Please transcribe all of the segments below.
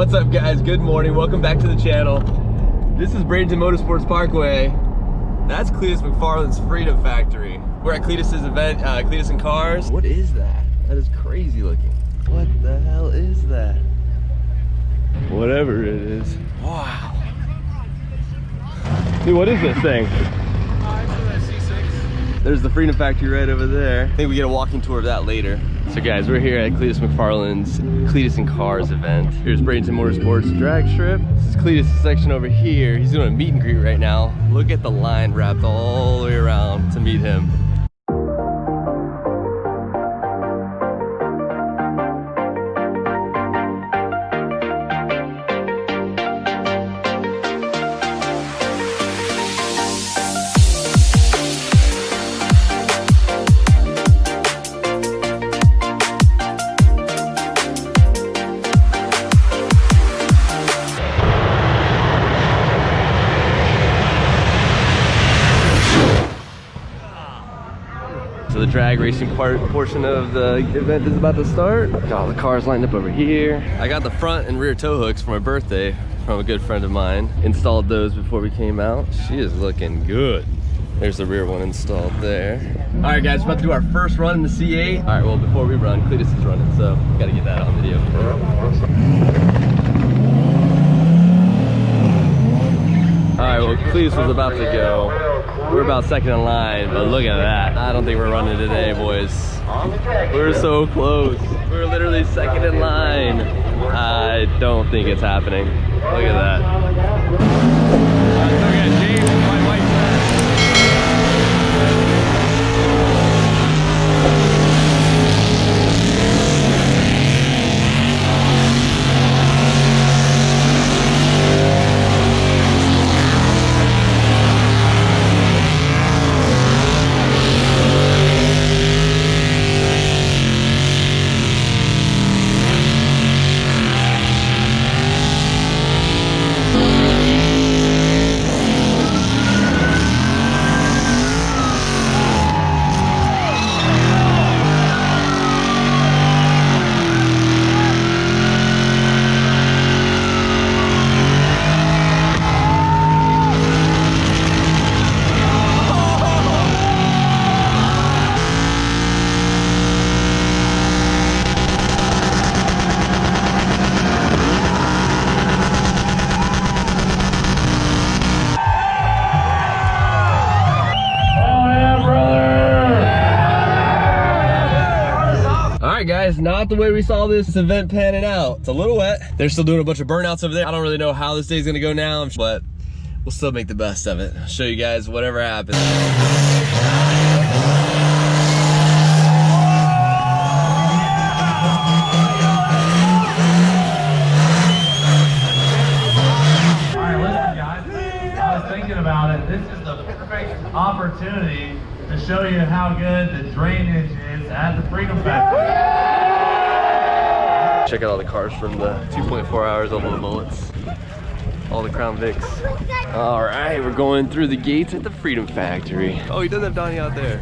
What's up guys, good morning, welcome back to the channel. This is Bradenton Motorsports Parkway. That's Cletus McFarland's Freedom Factory. We're at Cletus's event, Cletus and Cars. What is that? That is crazy looking. What the hell is that? Whatever it is. Wow. Dude, what is this thing? There's the Freedom Factory right over there. I think we get a walking tour of that later. So guys, we're here at Cletus McFarland's Cletus and Cars event. Here's Bradenton Motorsports drag strip. This is Cletus' section over here. He's doing a meet and greet right now. Look at the line wrapped all the way around to meet him. So the drag racing portion of the event is about to start. Got all the cars lined up over here. I got the front and rear tow hooks for my birthday from a good friend of mine. Installed those before we came out. She is looking good. There's the rear one installed there. All right guys, we're about to do our first run in the C8. All right, well before we run, Cletus is running, so gotta get that on video. All right, well Cletus was about to go. We're about second in line, but look at that. I don't think we're running today, boys. We're so close. We're literally second in line. I don't think it's happening. Look at that. Look at James, my white guys, not the way we saw this event panning out. It's a little wet. They're still doing a bunch of burnouts over there. I don't really know how this day's gonna go now, but we'll still make the best of it. I'll show you guys whatever happens. Alright, listen guys, I was thinking about it. This is the perfect opportunity to show you how good the drainage is at the Freedom Factory. Check out all the cars from the 2.4 hours, all the bullets, all the Crown Vics. All right, we're going through the gates at the Freedom Factory. Oh, he doesn't have Donnie out there.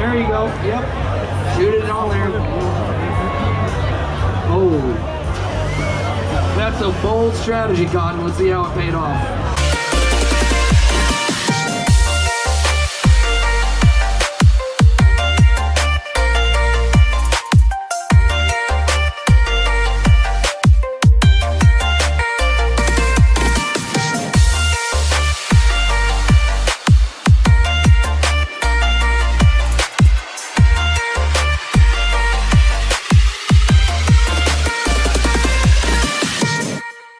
There you go. Yep. Shoot it on there. Oh. That's a bold strategy, Cotton. Let's see how it paid off.